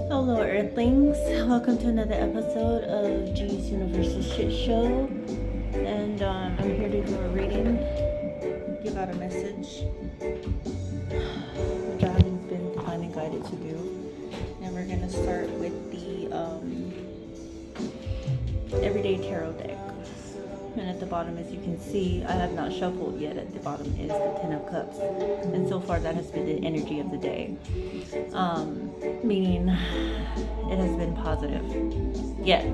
Hello, Earthlings. Welcome to another episode of G's Universal Shit Show. And I'm here to do a reading, give out a message, which I haven't been divinely guided to do. And we're going to start with the Everyday Tarot deck. And at the bottom, as you can see, I have not shuffled yet. At the bottom is the Ten of Cups. And so far, that has been the energy of the day. Meaning it has been positive. Yet,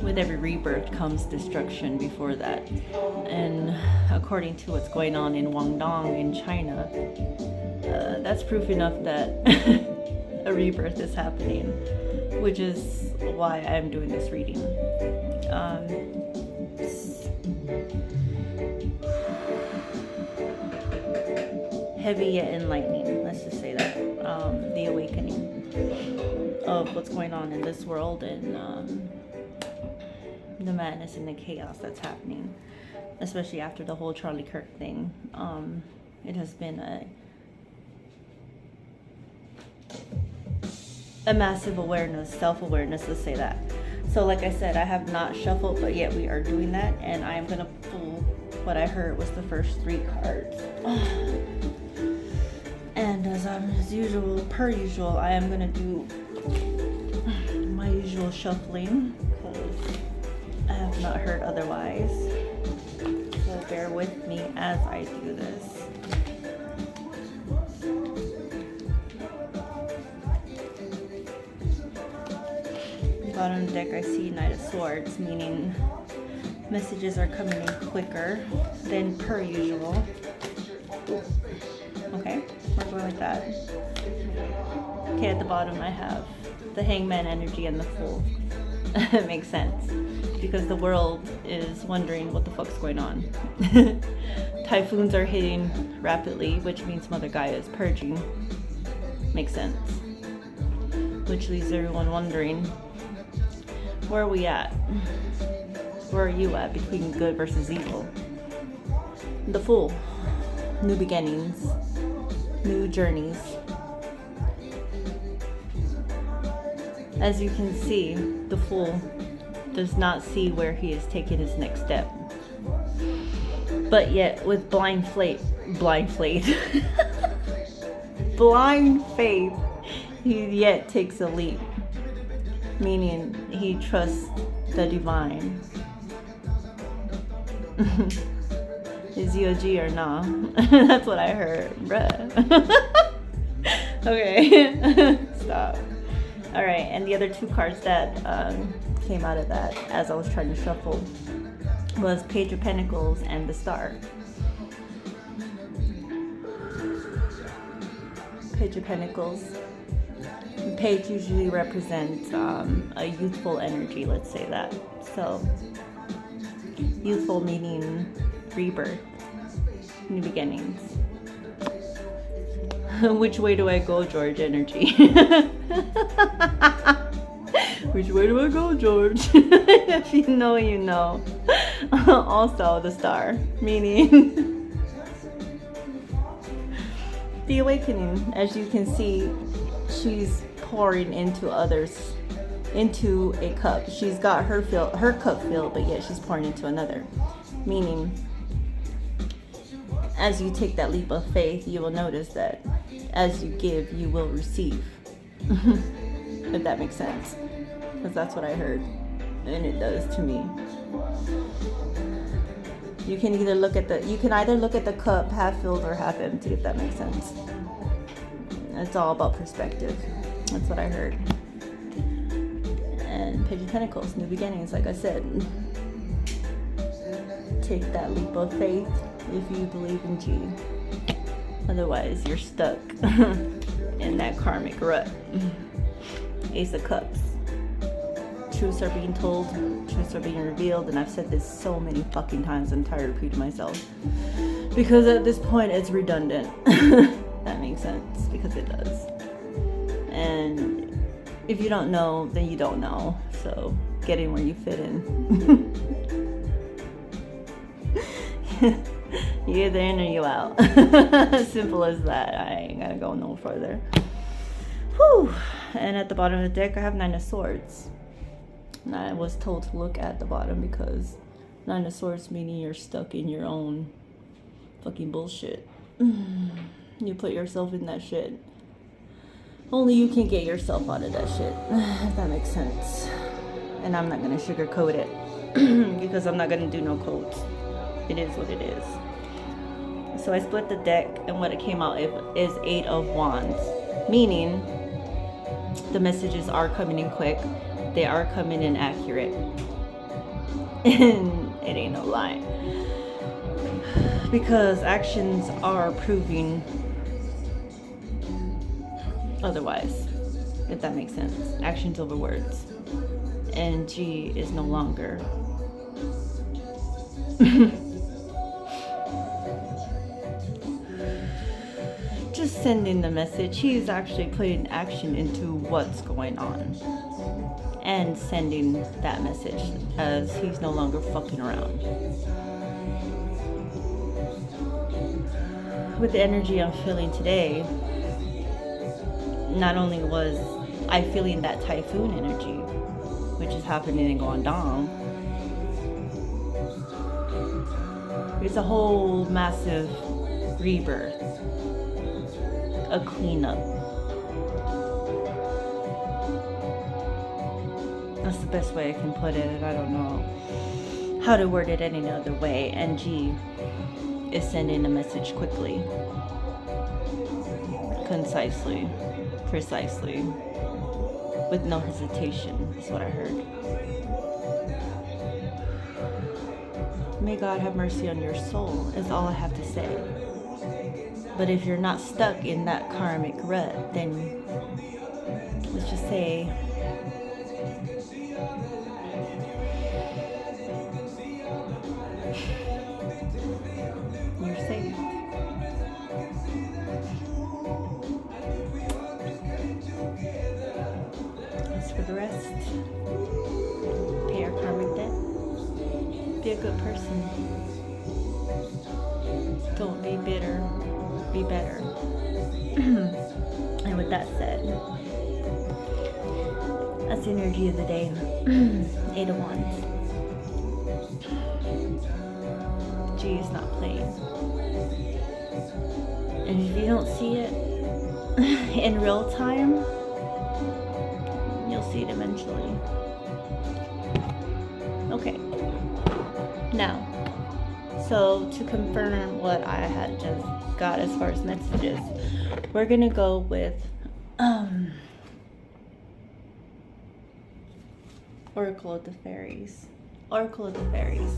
with every rebirth comes destruction before that. And according to what's going on in Guangdong in China, that's proof enough that a rebirth is happening, which is why I'm doing this reading. Heavy yet enlightening, let's just say that. The awakening of what's going on in this world and the madness and the chaos that's happening, especially after the whole Charlie Kirk thing. It has been a massive awareness, self-awareness, let's say that. So like I said, I have not shuffled, but yet we are doing that, and I am going to pull what I heard was the first 3 cards. And as usual, per usual, I am going to do my usual shuffling, because I have not heard otherwise. So bear with me as I do this. Bottom of the deck, I see Knight of Swords, meaning messages are coming in quicker than per usual. Okay, we're going with that. Okay, at the bottom I have the Hangman energy and the Fool. It makes sense, because the world is wondering what the fuck's going on. Typhoons are hitting rapidly, which means Mother Gaia is purging. Makes sense. Which leaves everyone wondering, where are we at? Where are you at between good versus evil? The Fool. New beginnings. New journeys. As you can see, the Fool does not see where he is taking his next step. But yet, with blind faith, he yet takes a leap. Meaning he trusts the divine. Is he a G or nah? That's what I heard, bruh. Okay, stop. All right, and the other 2 cards that came out of that as I was trying to shuffle was Page of Pentacles and the Star. Page of Pentacles. Page usually represents a youthful energy, let's say that. So, youthful meaning rebirth, new beginnings. Which way do I go, George energy? Which way do I go, George? If you know, you know. Also, the Star, meaning the awakening. As you can see, she's pouring into others, into a cup. She's got her cup filled, but yet she's pouring into another. Meaning, as you take that leap of faith, you will notice that as you give, you will receive. If that makes sense, because that's what I heard, and it does to me. You can either look at the cup half filled or half empty, if that makes sense. It's all about perspective. That's what I heard. And Page of Pentacles, new beginnings, like I said. Take that leap of faith if you believe in G. Otherwise, you're stuck in that karmic rut. Ace of Cups. Truths are being told, truths are being revealed, and I've said this so many fucking times, I'm tired of repeating myself. Because at this point, it's redundant. That makes sense, because it does. And if you don't know, then you don't know. So get in where you fit in. You either in or you out. Simple as that. I ain't gotta go no further. Whew. And at the bottom of the deck, I have 9 of Swords. And I was told to look at the bottom because 9 of Swords meaning you're stuck in your own fucking bullshit. You put yourself in that shit. Only you can get yourself out of that shit. If that makes sense. And I'm not gonna sugarcoat it because I'm not gonna do no codes. It is what it is. So I split the deck, and what it came out is 8 of Wands, meaning the messages are coming in quick. They are coming in accurate. And it ain't no lie. Because actions are proving otherwise, if that makes sense. Actions over words. And G is no longer just sending the message. He's actually putting action into what's going on and sending that message, as he's no longer fucking around. With the energy I'm feeling today, not only was I feeling that typhoon energy, which is happening in Guangdong, it's a whole massive rebirth, a cleanup. That's the best way I can put it. I don't know how to word it any other way. And G is sending a message quickly, concisely, precisely, with no hesitation, is what I heard. May God have mercy on your soul, is all I have to say. But if you're not stuck in that karmic rut, then let's just say you're safe. As for the rest, pay your karmic debt. Be a good person. Don't be bitter. Be better. And with that said, that's the energy of the day. 8 of Wands. G is not playing. And if you don't see it in real time, you'll see it eventually. Okay. Now, so to confirm what I had just got as far as messages, we're gonna go with Oracle of the Fairies. Oracle of the Fairies.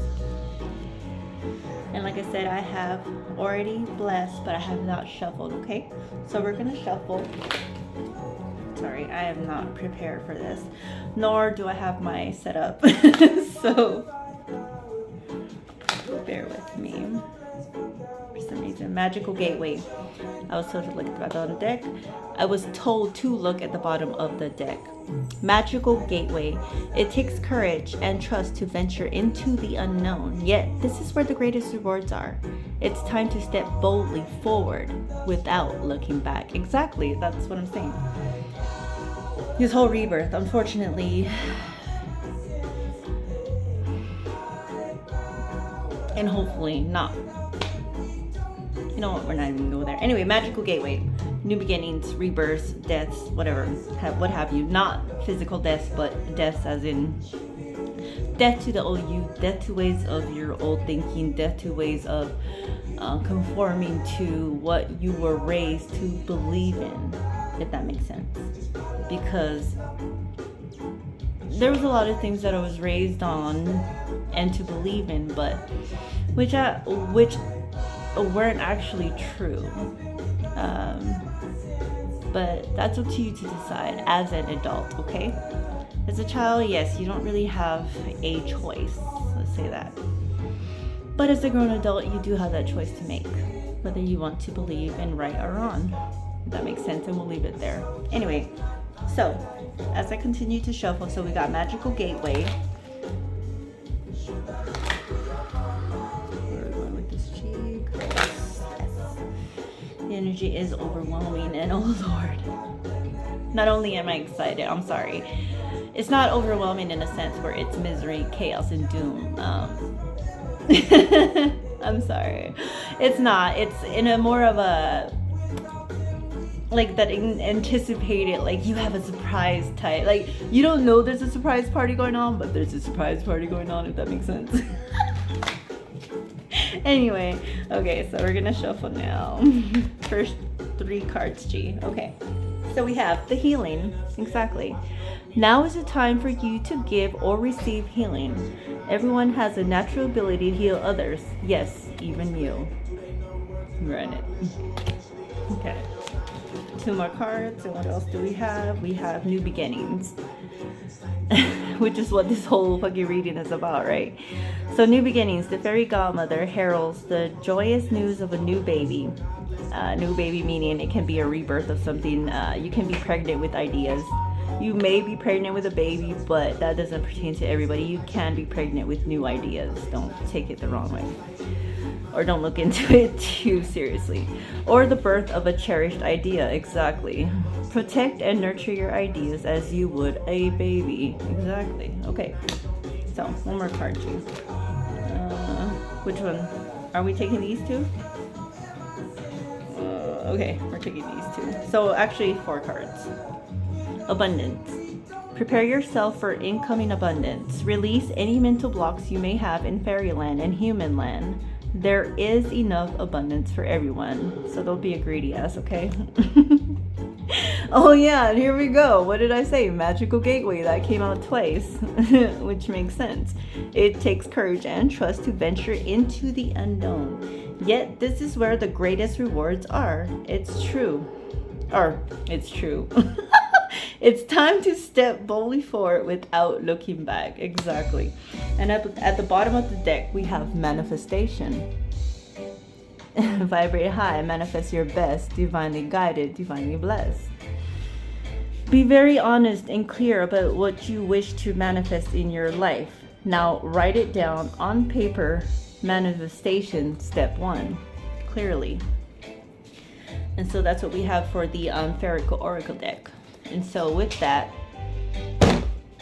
And like I said, I have already blessed, but I have not shuffled, okay? So we're gonna shuffle. Sorry, I am not prepared for this, nor do I have my setup. So bear with me. For some reason, Magical Gateway. I was told to look at the bottom of the deck. I was told to look at the bottom of the deck. Magical Gateway. It takes courage and trust to venture into the unknown. Yet, this is where the greatest rewards are. It's time to step boldly forward without looking back. Exactly, that's what I'm saying. This whole rebirth, unfortunately, and hopefully not. You know what, we're not even gonna go there. Anyway, Magical Gateway. New beginnings, rebirths, deaths, whatever, what have you. Not physical deaths, but deaths as in death to the old you, death to ways of your old thinking, death to ways of conforming to what you were raised to believe in, if that makes sense. Because there was a lot of things that I was raised on and to believe in, but which weren't actually true. But that's up to you to decide as an adult, okay? As a child, yes, you don't really have a choice, let's say that. But as a grown adult, you do have that choice to make, whether you want to believe in right or wrong. If that makes sense, and we'll leave it there. Anyway, so as I continue to shuffle, so we got Magical Gateway. We're going with this cheek. Yes. The energy is overwhelming, and oh Lord. Not only am I excited, I'm sorry, it's not overwhelming in a sense where it's misery, chaos, and doom. I'm sorry. It's not. It's in a more of a, like, that anticipated, like, you have a surprise type. Like, you don't know there's a surprise party going on, but there's a surprise party going on, if that makes sense. Anyway, okay, so we're gonna shuffle now. First 3 cards, G. Okay. So we have the healing. Exactly. Now is the time for you to give or receive healing. Everyone has a natural ability to heal others. Yes, even you. Run it. Okay. 2 more cards, and what else do we have? We have new beginnings. Which is what this whole fucking reading is about, right? So new beginnings, the fairy godmother heralds the joyous news of a new baby. New baby meaning it can be a rebirth of something. You can be pregnant with ideas. You may be pregnant with a baby, but that doesn't pertain to everybody. You can be pregnant with new ideas. Don't take it the wrong way. Or don't look into it too seriously. Or the birth of a cherished idea. Exactly. Protect and nurture your ideas as you would a baby. Exactly. Okay. So, one more card, G. Which one? Are we taking these 2? Okay, we're taking these 2. So, actually, 4 cards. Abundance. Prepare yourself for incoming abundance. Release any mental blocks you may have in fairyland and human land. There is enough abundance for everyone. So don't be a greedy ass, okay? Oh yeah, and here we go. What did I say? Magical Gateway. That came out twice, which makes sense. It takes courage and trust to venture into the unknown. Yet this is where the greatest rewards are. It's true. It's true. It's time to step boldly forward without looking back. Exactly. And at the bottom of the deck, we have manifestation. Vibrate high, manifest your best, divinely guided, divinely blessed. Be very honest and clear about what you wish to manifest in your life. Now write it down on paper. Manifestation, step 1. Clearly. And so that's what we have for the Spherical Oracle deck. And so with that,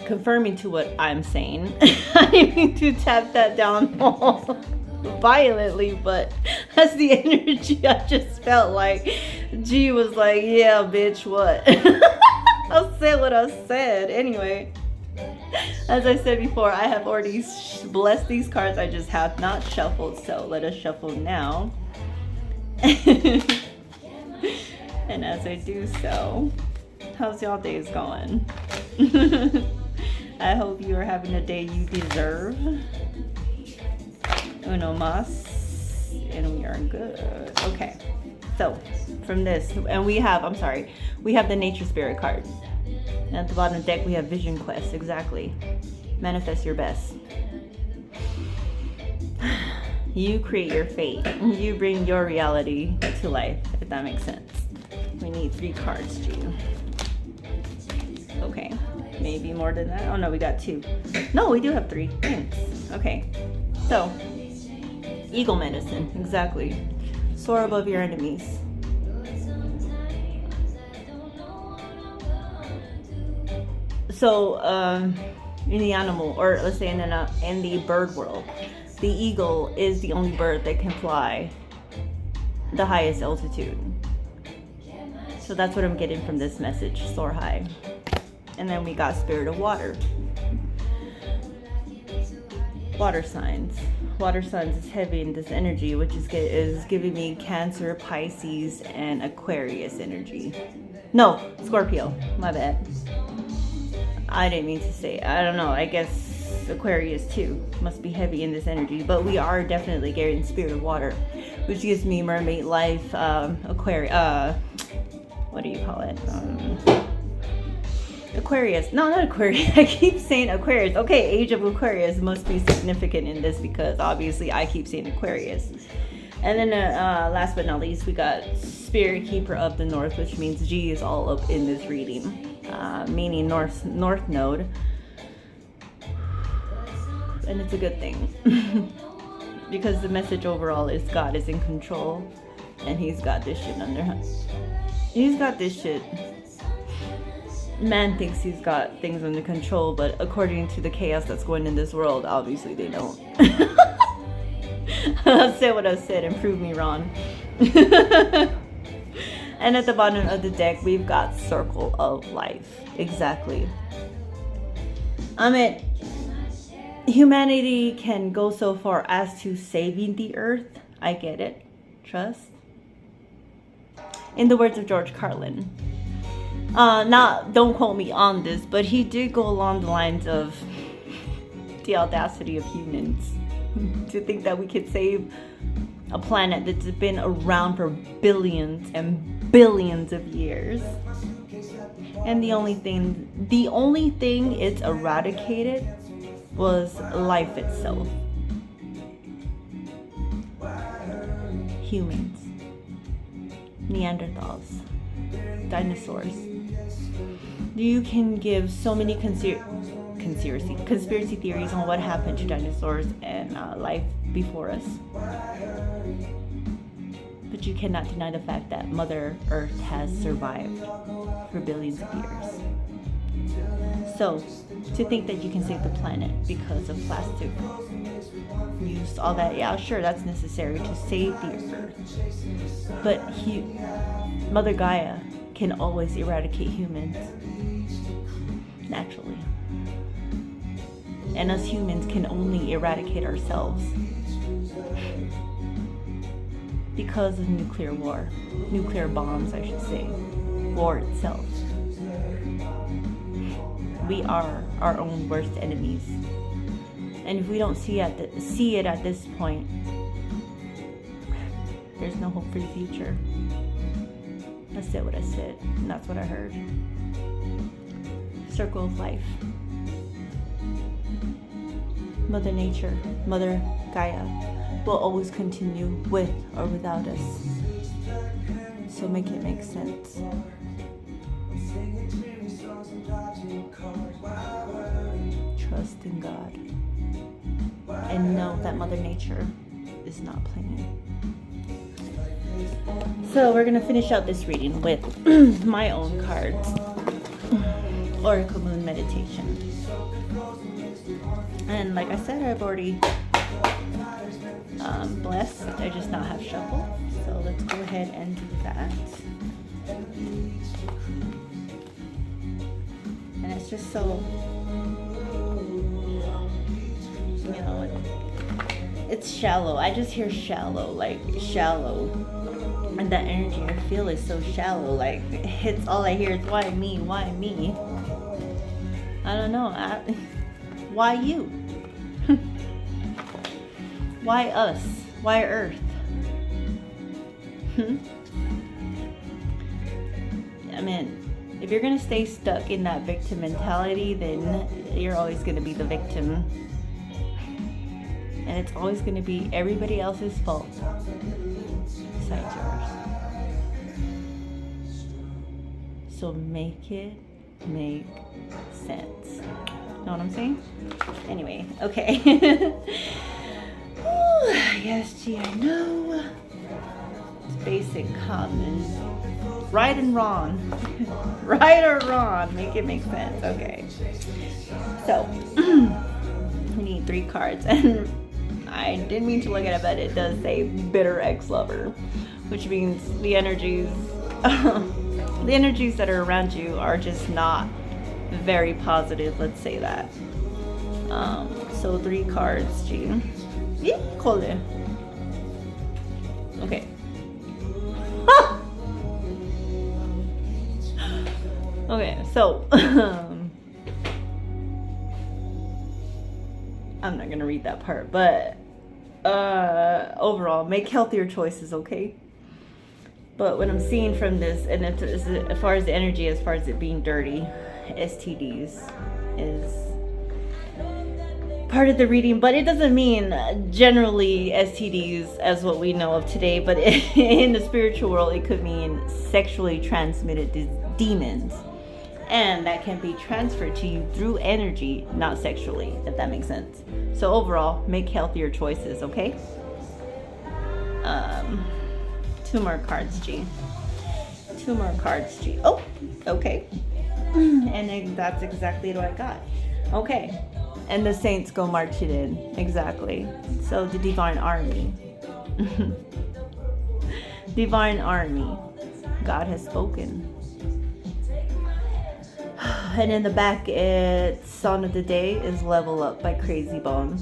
confirming to what I'm saying, I didn't mean to tap that down violently, but that's the energy I just felt like. G was like, yeah, bitch, what? I'll say what I said. Anyway, as I said before, I have already blessed these cards. I just have not shuffled, so let us shuffle now. And as I do so, how's y'all days going? I hope you are having a day you deserve. Uno mas. And we are good. Okay. So, from this, and we have the Nature Spirit card. And at the bottom of the deck, we have Vision Quest. Exactly. Manifest your best. You create your fate. You bring your reality to life, if that makes sense. We need 3 cards, G. Okay. Maybe more than that. Oh no, we got 2. No, we do have 3. Thanks. Okay. So, eagle medicine. Exactly. Soar above your enemies. So, in the animal, or let's say in the bird world, the eagle is the only bird that can fly the highest altitude. So that's what I'm getting from this message, soar high. And then we got Spirit of Water. Water signs. Water signs is heavy in this energy, which is giving me Cancer, Pisces, and Aquarius energy. No, Scorpio. My bad. I didn't mean to say. I don't know. I guess Aquarius too must be heavy in this energy. But we are definitely getting Spirit of Water, which gives me mermaid life, Aquarius. What do you call it? Aquarius. No, not Aquarius. I keep saying Aquarius. Okay, Age of Aquarius must be significant in this because obviously I keep saying Aquarius. And then last but not least, we got Spirit Keeper of the North, which means G is all up in this reading, meaning North Node. And it's a good thing because the message overall is God is in control and he's got this shit under him. He's got this shit. man thinks he's got things under control, but according to the chaos that's going in this world, obviously they don't. I'll say what I said and prove me wrong. And at the bottom of the deck, we've got Circle of Life. Exactly. I mean, humanity can go so far as to saving the earth. I get it. Trust. In the words of George Carlin. Don't quote me on this, but he did go along the lines of the audacity of humans to think that we could save a planet that's been around for billions and billions of years. And the only thing it's eradicated was life itself. Humans, Neanderthals, dinosaurs. You can give so many conspiracy theories on what happened to dinosaurs and life before us. But you cannot deny the fact that Mother Earth has survived for billions of years. So, to think that you can save the planet because of plastic use, all that, yeah, sure, that's necessary to save the Earth. But Mother Gaia can always eradicate humans naturally. And us humans can only eradicate ourselves because of nuclear war. Nuclear bombs, I should say. War itself. We are our own worst enemies. And if we don't see it at this point, there's no hope for the future. I said what I said, and that's what I heard. Circle of Life. Mother Nature, Mother Gaia, will always continue with or without us. So make it make sense. Trust in God. And know that Mother Nature is not playing. So we're going to finish out this reading with my own cards. Oracle Moon Meditation. And like I said, I've already blessed. I just now have shuffle. So let's go ahead and do that. And it's just so, you know, it's shallow. I just hear shallow, like shallow. And that energy I feel is so shallow. Like, it's all I hear is why me, why me? I don't know. Why you? Why us? Why Earth? I mean, if you're gonna stay stuck in that victim mentality, then you're always gonna be the victim. And it's always gonna be everybody else's fault besides yours. So make it make sense. Know what I'm saying? Anyway, okay. Ooh, yes, gee, I know. It's basic common. Right and wrong. Right or wrong. Make it make sense. Okay. So, we need 3 cards. And I didn't mean to look at it, but it does say bitter ex-lover. Which means the energies... the energies that are around you are just not very positive, let's say that. So 3 cards, G. Okay. Okay, so I'm not gonna read that part, but overall, make healthier choices, okay? But what I'm seeing from this, and as far as the energy, as far as it being dirty, STDs is part of the reading, but it doesn't mean generally STDs as what we know of today, but in the spiritual world, it could mean sexually transmitted demons. And that can be transferred to you through energy, not sexually, if that makes sense. So overall, make healthier choices, okay? 2 more cards, G. 2 more cards, G. Oh, okay. And that's exactly what I got. Okay. And the saints go marching in. Exactly. So the divine army. Divine army. God has spoken. And in the back, it's Song of the Day is Level Up by Crazy Bone.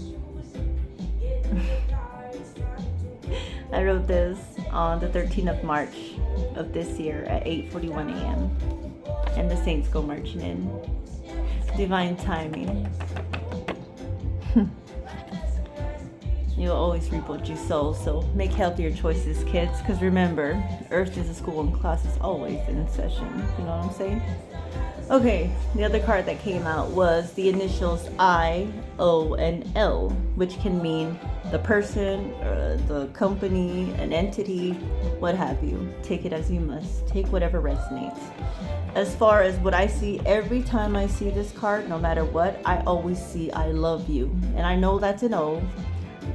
I wrote this on the 13th of March of this year at 8:41 a.m. And the saints go marching in. Divine timing. You'll always reap what you sow, so make healthier choices, kids. Because remember, Earth is a school and class is always in session. You know what I'm saying? Okay, the other card that came out was the initials I, O, and L, which can mean the person, the company, an entity, what have you. Take it as you must. Take whatever resonates. As far as what I see, every time I see this card, no matter what, I always see I love you. And I know that's an O,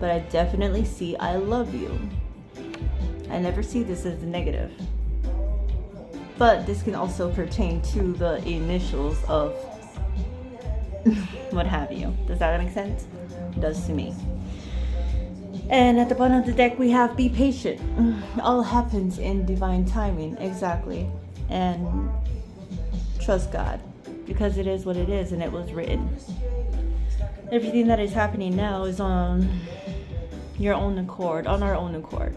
but I definitely see I love you. I never see this as a negative. But this can also pertain to the initials of what have you. Does that make sense? It does to me. And at the bottom of the deck we have be patient. All happens in divine timing. Exactly. And trust God. Because it is what it is and it was written. Everything that is happening now is on your own accord. On our own accord.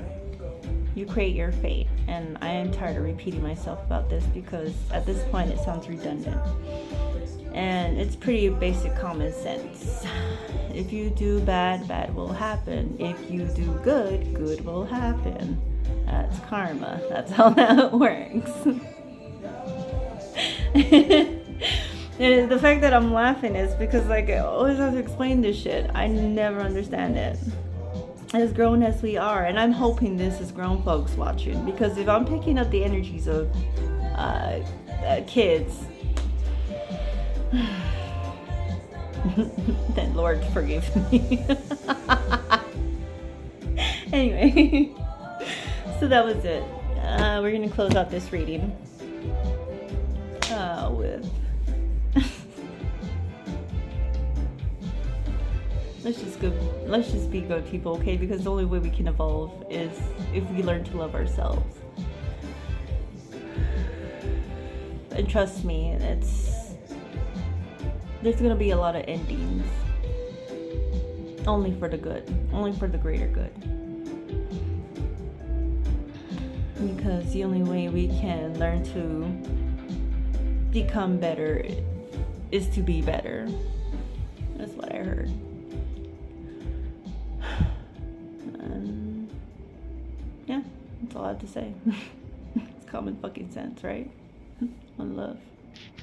You create your fate, and I am tired of repeating myself about this because at this point it sounds redundant. And it's pretty basic common sense. If you do bad, bad will happen. If you do good, good will happen. That's karma. That's how that works. And the fact that I'm laughing is because like I always have to explain this shit. I never understand it. As grown as we are, and I'm hoping this is grown folks watching, because if I'm picking up the energies of kids, then Lord forgive me. Anyway, so that was it. We're gonna close out this reading with let's just be good people, okay? Because the only way we can evolve is if we learn to love ourselves. And trust me, there's gonna be a lot of endings. Only for the good. Only for the greater good. Because the only way we can learn to become better is to be better. That's what I heard. Yeah, that's all I have to say. It's common fucking sense, right? One love.